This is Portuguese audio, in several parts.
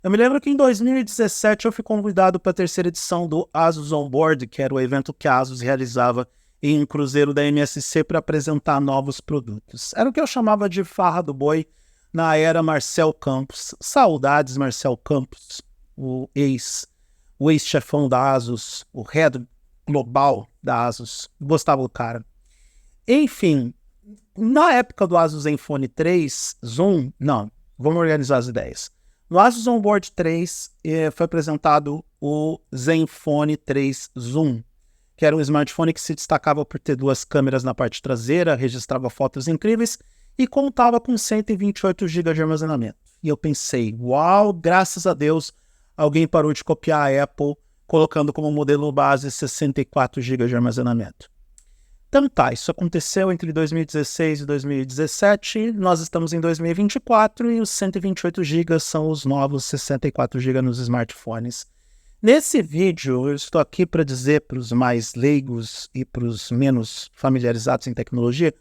Eu me lembro que em 2017 eu fui convidado para a terceira edição do Asus Onboard, que era o evento que a Asus realizava em um cruzeiro da MSC para apresentar novos produtos. Era o que eu chamava de farra do boi na era Marcel Campos. Saudades, Marcel Campos, o ex-chefão da Asus, o head global da Asus. Gostava do cara. Enfim, na época do Asus Zenfone 3 Zoom, não, vamos organizar as ideias. No Asus Onboard 3 foi apresentado o Zenfone 3 Zoom, que era um smartphone que se destacava por ter duas câmeras na parte traseira, registrava fotos incríveis e contava com 128 GB de armazenamento. E eu pensei, uau, graças a Deus, alguém parou de copiar a Apple, colocando como modelo base 64 GB de armazenamento. Então tá, isso aconteceu entre 2016 e 2017, nós estamos em 2024 e os 128 GB são os novos 64 GB nos smartphones. Nesse vídeo eu estou aqui para dizer para os mais leigos e para os menos familiarizados em tecnologia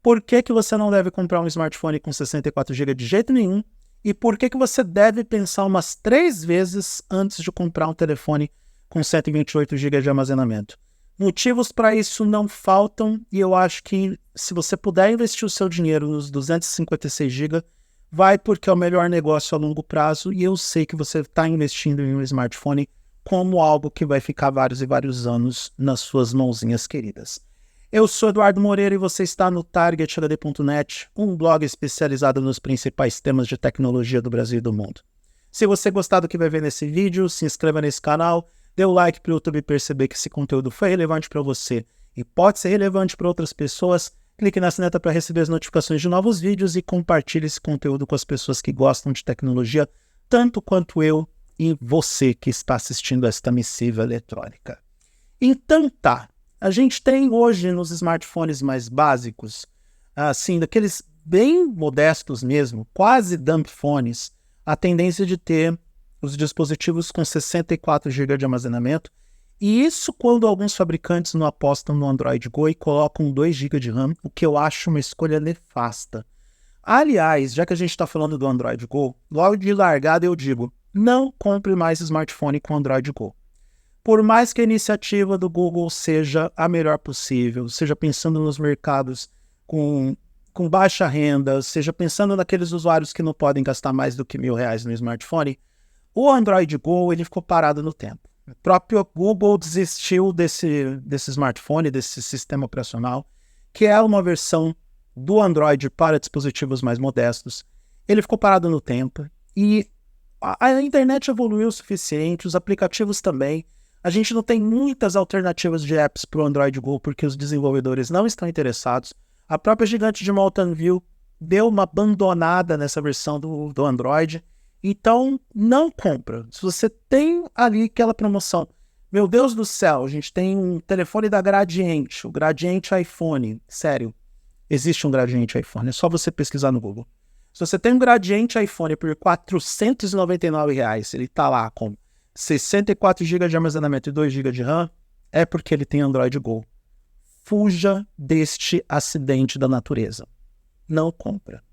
por que você não deve comprar um smartphone com 64 GB de jeito nenhum e por que você deve pensar umas 3 vezes antes de comprar um telefone com 128 GB de armazenamento. Motivos para isso não faltam e eu acho que se você puder investir o seu dinheiro nos 256 GB, vai porque é o melhor negócio a longo prazo e eu sei que você está investindo em um smartphone como algo que vai ficar vários e vários anos nas suas mãozinhas queridas. Eu sou Eduardo Moreira e você está no TargetHD.net, um blog especializado nos principais temas de tecnologia do Brasil e do mundo. Se você gostar do que vai ver nesse vídeo, se inscreva nesse canal, dê o like para o YouTube perceber que esse conteúdo foi relevante para você e pode ser relevante para outras pessoas. Clique na sineta para receber as notificações de novos vídeos e compartilhe esse conteúdo com as pessoas que gostam de tecnologia, tanto quanto eu e você que está assistindo esta missiva eletrônica. Então tá, a gente tem hoje nos smartphones mais básicos, assim, daqueles bem modestos mesmo, quase dumb phones, a tendência de ter os dispositivos com 64 GB de armazenamento, e isso quando alguns fabricantes não apostam no Android Go e colocam 2 GB de RAM, o que eu acho uma escolha nefasta. Aliás, já que a gente está falando do Android Go, logo de largada eu digo, não compre mais smartphone com Android Go. Por mais que a iniciativa do Google seja a melhor possível, seja pensando nos mercados com baixa renda, seja pensando naqueles usuários que não podem gastar mais do que R$ 1.000 no smartphone, o Android Go ele ficou parado no tempo. O próprio Google desistiu desse smartphone, desse sistema operacional, que é uma versão do Android para dispositivos mais modestos. Ele ficou parado no tempo e a internet evoluiu o suficiente, os aplicativos também. A gente não tem muitas alternativas de apps para o Android Go porque os desenvolvedores não estão interessados. A própria gigante de Mountain View deu uma abandonada nessa versão do Android. Então, não compra. Se você tem ali aquela promoção, meu Deus do céu, a gente tem um telefone da Gradiente, o Gradiente iPhone. Sério, existe um Gradiente iPhone, é só você pesquisar no Google. Se você tem um Gradiente iPhone por R$ 499, ele está lá com 64 GB de armazenamento e 2 GB de RAM, é porque ele tem Android Go. Fuja deste acidente da natureza. Não compra.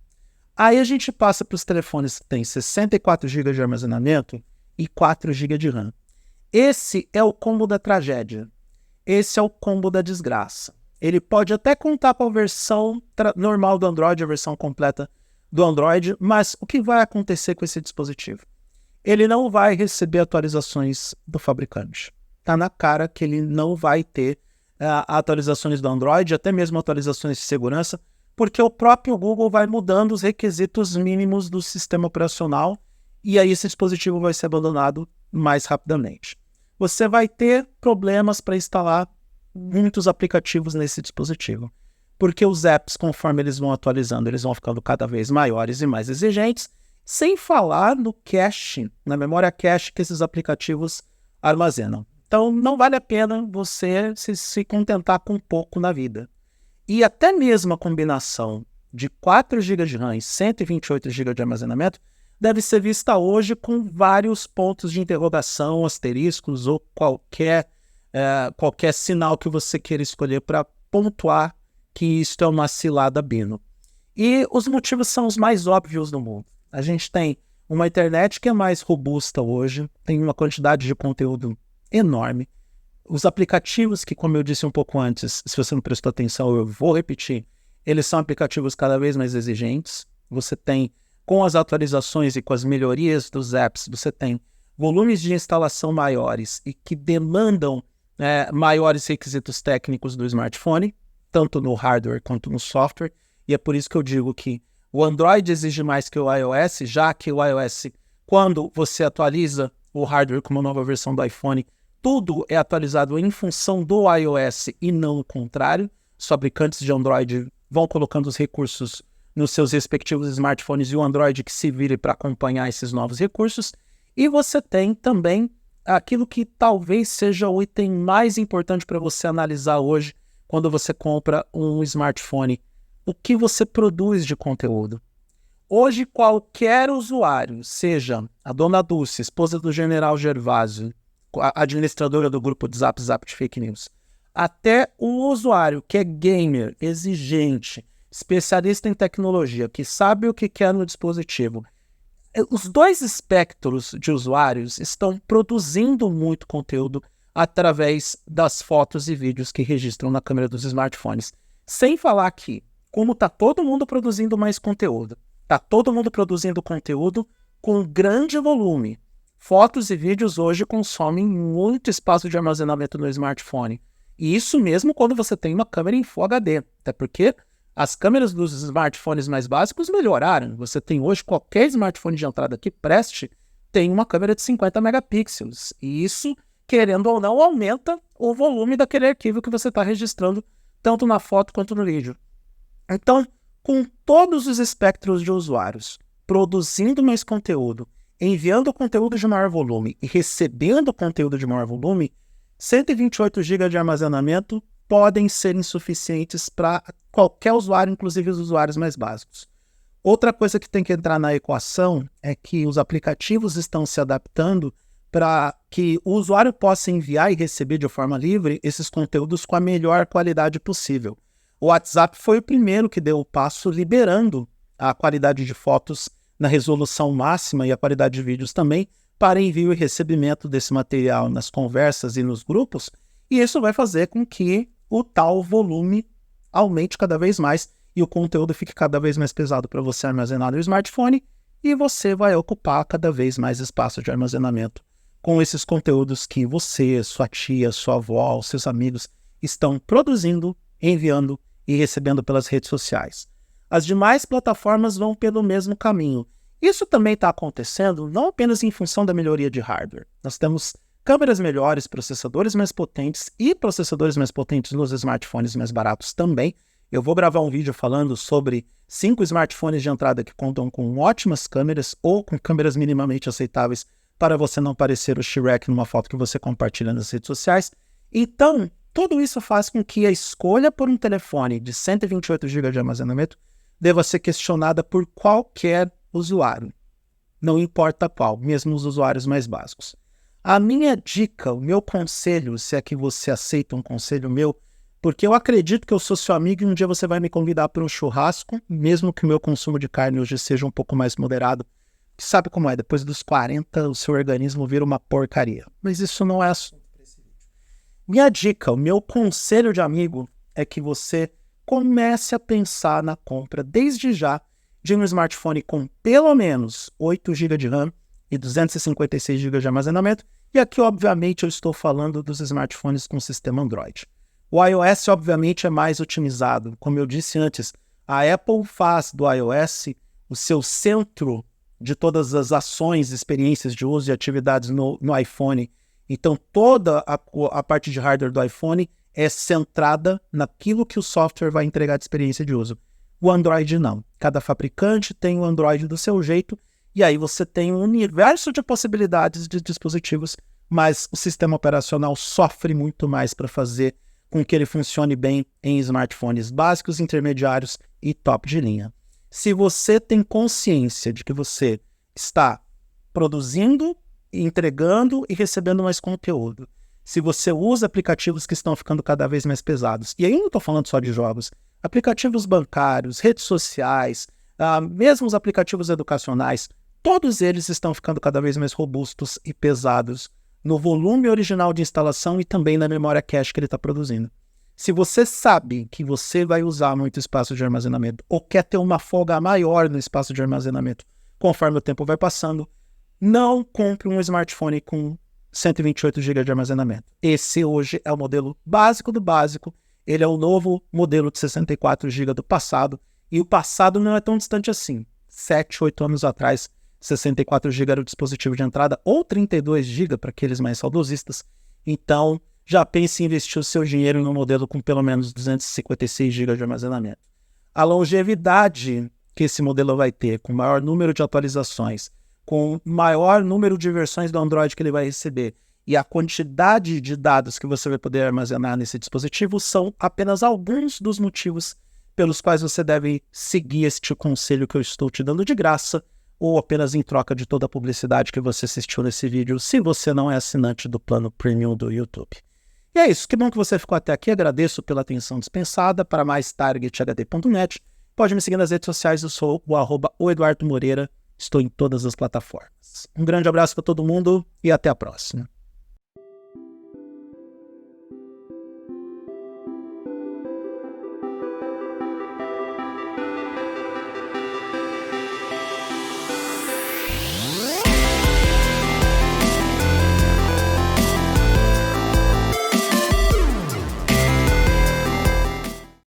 Aí a gente passa para os telefones que têm 64 GB de armazenamento e 4 GB de RAM. Esse é o combo da tragédia. Esse é o combo da desgraça. Ele pode até contar com a versão normal do Android, a versão completa do Android, mas o que vai acontecer com esse dispositivo? Ele não vai receber atualizações do fabricante. Está na cara que ele não vai ter atualizações do Android, até mesmo atualizações de segurança, porque o próprio Google vai mudando os requisitos mínimos do sistema operacional e aí esse dispositivo vai ser abandonado mais rapidamente. Você vai ter problemas para instalar muitos aplicativos nesse dispositivo, porque os apps, conforme eles vão atualizando, eles vão ficando cada vez maiores e mais exigentes, sem falar no cache, na memória cache que esses aplicativos armazenam. Então não vale a pena você se contentar com pouco na vida. E até mesmo a combinação de 4 GB de RAM e 128 GB de armazenamento deve ser vista hoje com vários pontos de interrogação, asteriscos ou qualquer sinal que você queira escolher para pontuar que isto é uma cilada bino. E os motivos são os mais óbvios do mundo. A gente tem uma internet que é mais robusta hoje, tem uma quantidade de conteúdo enorme. Os aplicativos que, como eu disse um pouco antes, se você não prestou atenção, eu vou repetir, eles são aplicativos cada vez mais exigentes. Você tem, com as atualizações e com as melhorias dos apps, você tem volumes de instalação maiores e que demandam maiores requisitos técnicos do smartphone, tanto no hardware quanto no software, e é por isso que eu digo que o Android exige mais que o iOS, já que o iOS, quando você atualiza o hardware com uma nova versão do iPhone, tudo é atualizado em função do iOS e não o contrário. Os fabricantes de Android vão colocando os recursos nos seus respectivos smartphones e o Android que se vire para acompanhar esses novos recursos. E você tem também aquilo que talvez seja o item mais importante para você analisar hoje quando você compra um smartphone. O que você produz de conteúdo. Hoje, qualquer usuário, seja a Dona Dulce, esposa do General Gervásio, a administradora do grupo de Zap de Fake News, até o usuário que é gamer, exigente, especialista em tecnologia, que sabe o que quer no dispositivo, os dois espectros de usuários estão produzindo muito conteúdo através das fotos e vídeos que registram na câmera dos smartphones. Sem falar que, como está todo mundo produzindo mais conteúdo, está todo mundo produzindo conteúdo com grande volume. Fotos e vídeos hoje consomem muito espaço de armazenamento no smartphone. E isso mesmo quando você tem uma câmera em Full HD. Até porque as câmeras dos smartphones mais básicos melhoraram. Você tem hoje qualquer smartphone de entrada que preste, tem uma câmera de 50 megapixels. E isso, querendo ou não, aumenta o volume daquele arquivo que você está registrando, tanto na foto quanto no vídeo. Então, com todos os espectros de usuários produzindo mais conteúdo, enviando conteúdo de maior volume e recebendo conteúdo de maior volume, 128 GB de armazenamento podem ser insuficientes para qualquer usuário, inclusive os usuários mais básicos. Outra coisa que tem que entrar na equação é que os aplicativos estão se adaptando para que o usuário possa enviar e receber de forma livre esses conteúdos com a melhor qualidade possível. O WhatsApp foi o primeiro que deu o passo liberando a qualidade de fotos na resolução máxima e a qualidade de vídeos também para envio e recebimento desse material nas conversas e nos grupos, e isso vai fazer com que o tal volume aumente cada vez mais e o conteúdo fique cada vez mais pesado para você armazenar no smartphone e você vai ocupar cada vez mais espaço de armazenamento com esses conteúdos que você, sua tia, sua avó, seus amigos estão produzindo, enviando e recebendo pelas redes sociais. As demais plataformas vão pelo mesmo caminho. Isso também está acontecendo não apenas em função da melhoria de hardware. Nós temos câmeras melhores, processadores mais potentes e processadores mais potentes nos smartphones mais baratos também. Eu vou gravar um vídeo falando sobre 5 smartphones de entrada que contam com ótimas câmeras ou com câmeras minimamente aceitáveis para você não parecer o Shrek numa foto que você compartilha nas redes sociais. Então, tudo isso faz com que a escolha por um telefone de 128 GB de armazenamento deva ser questionada por qualquer usuário. Não importa qual, mesmo os usuários mais básicos. A minha dica, o meu conselho, se é que você aceita um conselho meu, porque eu acredito que eu sou seu amigo e um dia você vai me convidar para um churrasco, mesmo que o meu consumo de carne hoje seja um pouco mais moderado. Sabe como é? Depois dos 40, o seu organismo vira uma porcaria. Mas isso não é assunto para esse vídeo. Minha dica, o meu conselho de amigo é que você comece a pensar na compra desde já de um smartphone com pelo menos 8 GB de RAM e 256 GB de armazenamento. E aqui, obviamente, eu estou falando dos smartphones com sistema Android. O iOS, obviamente, é mais otimizado. Como eu disse antes, a Apple faz do iOS o seu centro de todas as ações, experiências de uso e atividades no iPhone. Então, toda a parte de hardware do iPhone é centrada naquilo que o software vai entregar de experiência de uso. O Android não. Cada fabricante tem o Android do seu jeito, e aí você tem um universo de possibilidades de dispositivos, mas o sistema operacional sofre muito mais para fazer com que ele funcione bem em smartphones básicos, intermediários e top de linha. Se você tem consciência de que você está produzindo, entregando e recebendo mais conteúdo, se você usa aplicativos que estão ficando cada vez mais pesados, e aí não estou falando só de jogos, aplicativos bancários, redes sociais, mesmo os aplicativos educacionais, todos eles estão ficando cada vez mais robustos e pesados no volume original de instalação e também na memória cache que ele está produzindo. Se você sabe que você vai usar muito espaço de armazenamento ou quer ter uma folga maior no espaço de armazenamento conforme o tempo vai passando, não compre um smartphone com 128 GB de armazenamento. Esse hoje é o modelo básico do básico, ele é o novo modelo de 64 GB do passado, e o passado não é tão distante assim. 7, 8 anos atrás, 64 GB era o dispositivo de entrada, ou 32 GB para aqueles mais saudosistas. Então, já pense em investir o seu dinheiro em um modelo com pelo menos 256 GB de armazenamento. A longevidade que esse modelo vai ter, com maior número de atualizações, com maior número de versões do Android que ele vai receber e a quantidade de dados que você vai poder armazenar nesse dispositivo são apenas alguns dos motivos pelos quais você deve seguir este conselho que eu estou te dando de graça ou apenas em troca de toda a publicidade que você assistiu nesse vídeo, se você não é assinante do plano Premium do YouTube. E é isso, que bom que você ficou até aqui, agradeço pela atenção dispensada. Para mais targethd.net, pode me seguir nas redes sociais, eu sou o @Eduardo Moreira, estou em todas as plataformas. Um grande abraço para todo mundo e até a próxima.